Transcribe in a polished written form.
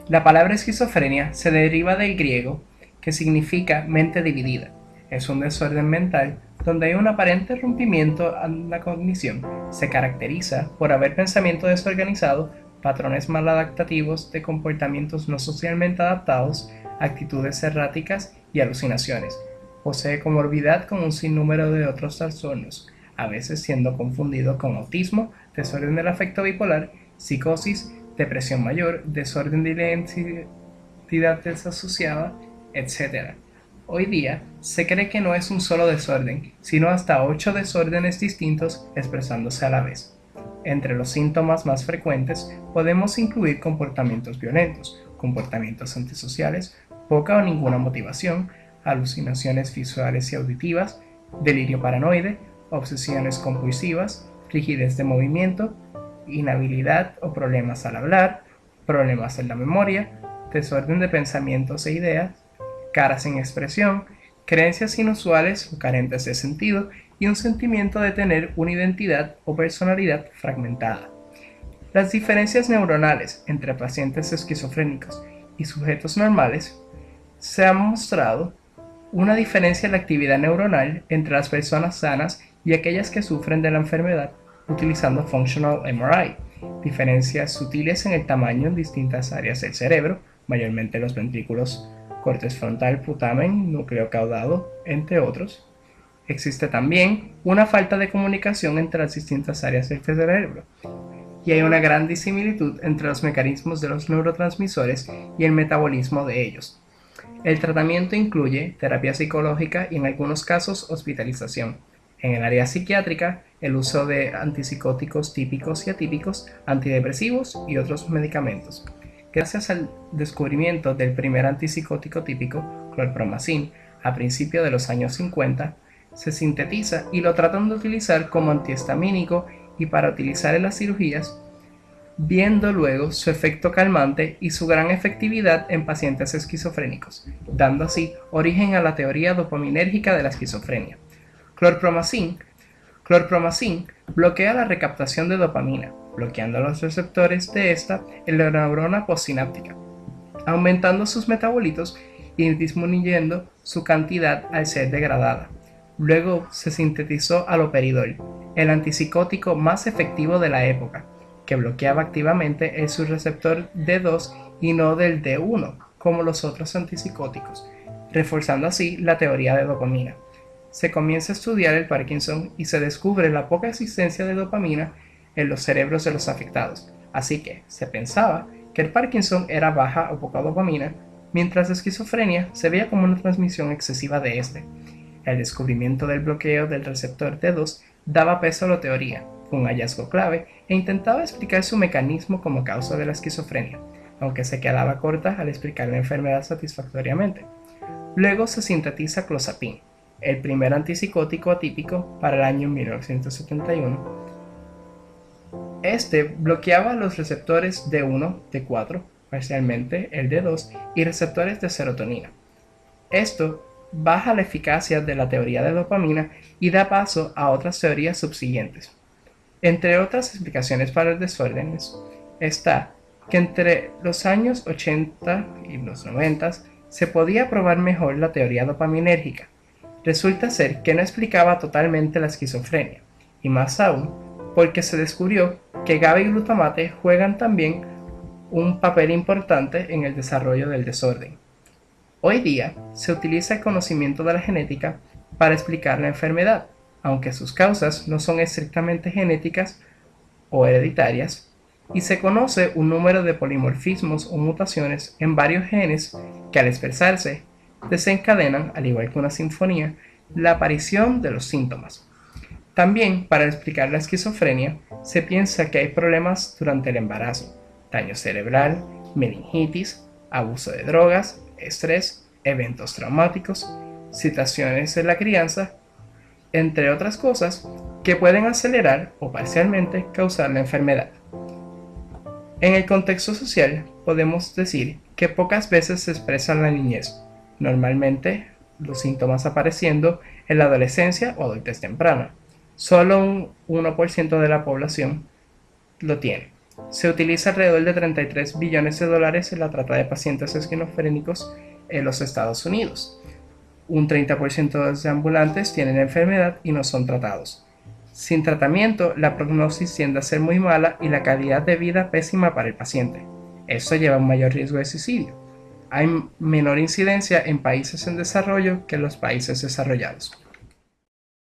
La palabra esquizofrenia se deriva del griego, que significa mente dividida. Es un desorden mental donde hay un aparente rompimiento en la cognición. Se caracteriza por haber pensamiento desorganizado, patrones maladaptativos de comportamientos no socialmente adaptados, actitudes erráticas y alucinaciones. Posee comorbidad con un sinnúmero de otros trastornos, a veces siendo confundido con autismo, desorden del afecto bipolar, psicosis, depresión mayor, desorden de identidad desasociada, etc. Hoy día se cree que no es un solo desorden, sino hasta 8 desórdenes distintos expresándose a la vez. Entre los síntomas más frecuentes podemos incluir comportamientos violentos, comportamientos antisociales, poca o ninguna motivación, alucinaciones visuales y auditivas, delirio paranoide, obsesiones compulsivas, rigidez de movimiento, inhabilidad o problemas al hablar, problemas en la memoria, desorden de pensamientos e ideas, caras sin expresión, creencias inusuales o carentes de sentido y un sentimiento de tener una identidad o personalidad fragmentada. Las diferencias neuronales entre pacientes esquizofrénicos y sujetos normales se han mostrado una diferencia en la actividad neuronal entre las personas sanas y aquellas que sufren de la enfermedad utilizando Functional MRI, diferencias sutiles en el tamaño en distintas áreas del cerebro, mayormente los ventrículos, cortes frontal, putamen, núcleo caudado, entre otros. Existe también una falta de comunicación entre las distintas áreas del cerebro, y hay una gran disimilitud entre los mecanismos de los neurotransmisores y el metabolismo de ellos. El tratamiento incluye terapia psicológica y en algunos casos hospitalización. En el área psiquiátrica, el uso de antipsicóticos típicos y atípicos, antidepresivos y otros medicamentos. Gracias al descubrimiento del primer antipsicótico típico, clorpromazine, a principios de los años 50, se sintetiza y lo tratan de utilizar como antihistamínico y para utilizar en las cirugías, viendo luego su efecto calmante y su gran efectividad en pacientes esquizofrénicos, dando así origen a la teoría dopaminérgica de la esquizofrenia. Clorpromazine Clorpromazine bloquea la recaptación de dopamina, bloqueando los receptores de esta en la neurona postsináptica, aumentando sus metabolitos y disminuyendo su cantidad al ser degradada. Luego se sintetizó haloperidol, el antipsicótico más efectivo de la época, que bloqueaba activamente el subreceptor D2 y no del D1, como los otros antipsicóticos, reforzando así la teoría de dopamina. Se comienza a estudiar el Parkinson y se descubre la poca existencia de dopamina en los cerebros de los afectados, así que se pensaba que el Parkinson era baja o poca dopamina, mientras la esquizofrenia se veía como una transmisión excesiva de este. El descubrimiento del bloqueo del receptor D2 daba peso a la teoría, fue un hallazgo clave, e intentaba explicar su mecanismo como causa de la esquizofrenia, aunque se quedaba corta al explicar la enfermedad satisfactoriamente. Luego se sintetiza clozapine, el primer antipsicótico atípico para el año 1971. Este bloqueaba los receptores D1, D4, parcialmente el D2 y receptores de serotonina. Esto baja la eficacia de la teoría de dopamina y da paso a otras teorías subsiguientes. Entre otras explicaciones para los desórdenes está que entre los años 80 y los 90 se podía probar mejor la teoría dopaminérgica. Resulta ser que no explicaba totalmente la esquizofrenia, y más aún porque se descubrió que GABA y glutamate juegan también un papel importante en el desarrollo del desorden. Hoy día se utiliza el conocimiento de la genética para explicar la enfermedad, aunque sus causas no son estrictamente genéticas o hereditarias, y se conoce un número de polimorfismos o mutaciones en varios genes que al expresarse desencadenan, al igual que una sinfonía, la aparición de los síntomas. También, para explicar la esquizofrenia, se piensa que hay problemas durante el embarazo, daño cerebral, meningitis, abuso de drogas, estrés, eventos traumáticos, situaciones en la crianza, entre otras cosas, que pueden acelerar o parcialmente causar la enfermedad. En el contexto social, podemos decir que pocas veces se expresa en la niñez, normalmente los síntomas apareciendo en la adolescencia o adultez temprana. Solo un 1% de la población lo tiene. Se utiliza alrededor de 33 billones de dólares en la trata de pacientes esquizofrénicos en los Estados Unidos. Un 30% de los ambulantes tienen la enfermedad y no son tratados. Sin tratamiento, la prognosis tiende a ser muy mala y la calidad de vida pésima para el paciente. Esto lleva a un mayor riesgo de suicidio. Hay menor incidencia en países en desarrollo que en los países desarrollados.